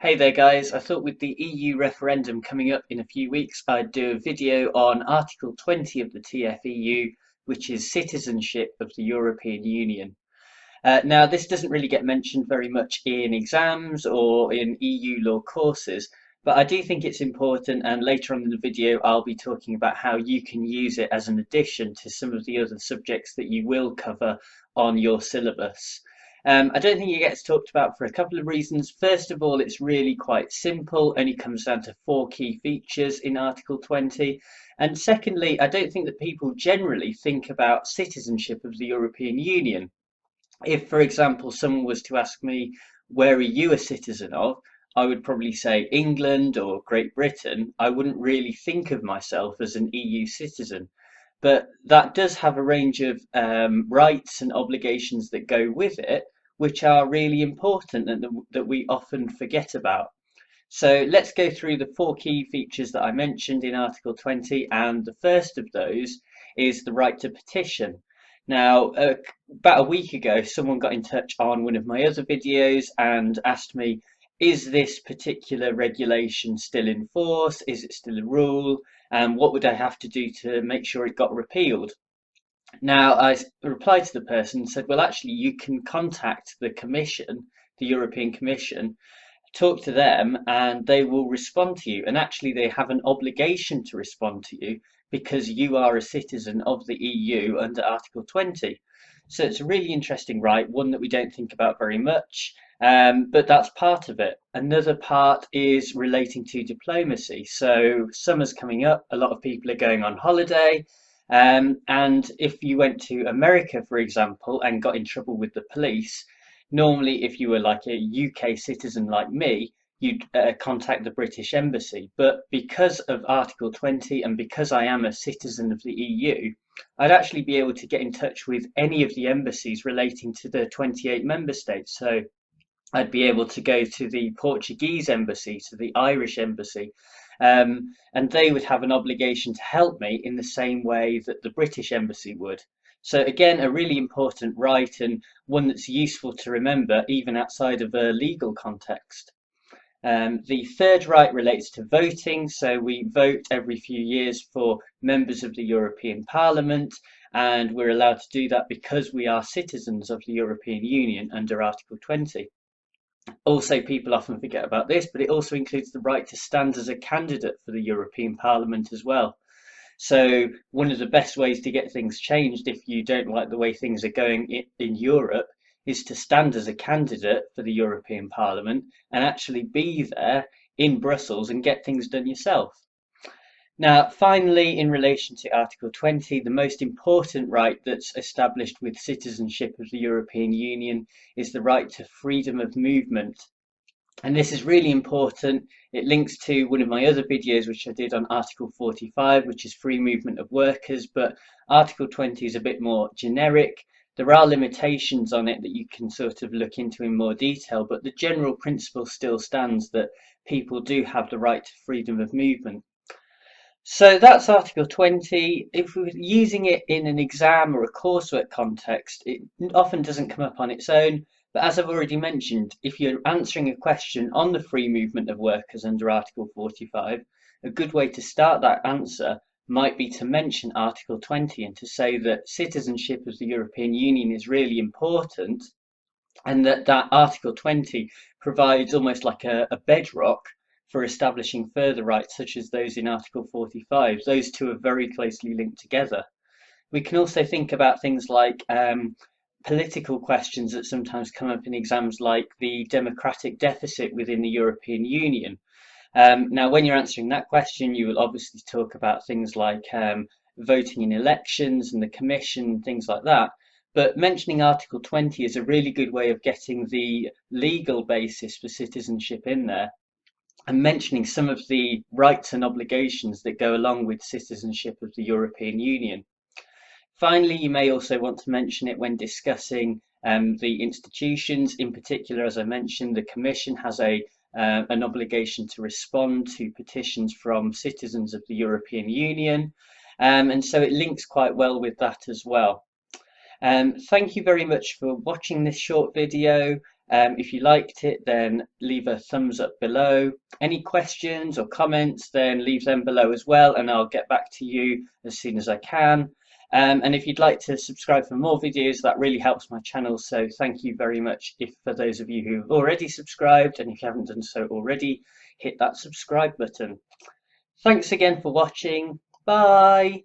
Hey there guys, I thought with the EU referendum coming up in a few weeks, I'd do a video on Article 20 of the TFEU, which is citizenship of the European Union. Now, this doesn't really get mentioned very much in exams or in EU law courses, but I do think it's important, and later on in the video, I'll be talking about how you can use it as an addition to some of the other subjects that you will cover on your syllabus. I don't think it gets talked about for a couple of reasons. First of all, it's really quite simple, only comes down to four key features in Article 20. And secondly, I don't think that people generally think about citizenship of the European Union. If, for example, someone was to ask me, where are you a citizen of? I would probably say England or Great Britain. I wouldn't really think of myself as an EU citizen. But that does have a range of rights and obligations that go with it, which are really important and that we often forget about. So let's go through the four key features that I mentioned in Article 20, and the first of those is the right to petition. Now, about a week ago, someone got in touch on one of my other videos and asked me, is this particular regulation still in force? Is it still a rule? And what would I have to do to make sure it got repealed? Now, I replied to the person and said, well, actually, you can contact the Commission, the European Commission, talk to them, and they will respond to you. And actually, they have an obligation to respond to you because you are a citizen of the EU under Article 20. So it's a really interesting right, one that we don't think about very much, but that's part of it. Another part is relating to diplomacy. So summer's coming up, a lot of people are going on holiday. And if you went to America, for example, and got in trouble with the police, normally if you were like a UK citizen like me, you'd contact the British Embassy. But because of Article 20 and because I am a citizen of the EU, I'd actually be able to get in touch with any of the embassies relating to the 28 member states. So I'd be able to go to the Portuguese embassy, to the Irish embassy, and they would have an obligation to help me in the same way that the British embassy would. So again, a really important right and one that's useful to remember even outside of a legal context. The third right relates to voting. So we vote every few years for members of the European Parliament, and we're allowed to do that because we are citizens of the European Union under Article 20. Also, people often forget about this, but it also includes the right to stand as a candidate for the European Parliament as well. So one of the best ways to get things changed if you don't like the way things are going in Europe is to stand as a candidate for the European Parliament and actually be there in Brussels and get things done yourself. Now, finally, in relation to Article 20, the most important right that's established with citizenship of the European Union is the right to freedom of movement. And this is really important. It links to one of my other videos, which I did on Article 45, which is free movement of workers, but Article 20 is a bit more generic. There are limitations on it that you can sort of look into in more detail, but the general principle still stands that people do have the right to freedom of movement. So that's Article 20. If we're using it in an exam or a coursework context, it often doesn't come up on its own. But as I've already mentioned, if you're answering a question on the free movement of workers under Article 45, a good way to start that answer might be to mention Article 20 and to say that citizenship of the European Union is really important and that Article 20 provides almost like a bedrock for establishing further rights such as those in Article 45. Those two are very closely linked together. We can also think about things like political questions that sometimes come up in exams, like the democratic deficit within the European Union. Now, when you're answering that question, you will obviously talk about things like voting in elections and the Commission, things like that. But mentioning Article 20 is a really good way of getting the legal basis for citizenship in there and mentioning some of the rights and obligations that go along with citizenship of the European Union. Finally, you may also want to mention it when discussing the institutions. In particular, as I mentioned, the Commission has an obligation to respond to petitions from citizens of the European Union, and so it links quite well with that as well. Thank you very much for watching this short video. If you liked it, then leave a thumbs up below. Any questions or comments, then leave them below as well, and I'll get back to you as soon as I can. And if you'd like to subscribe for more videos, that really helps my channel. So thank you very much if for those of you who've already subscribed, and if you haven't done so already, hit that subscribe button. Thanks again for watching. Bye.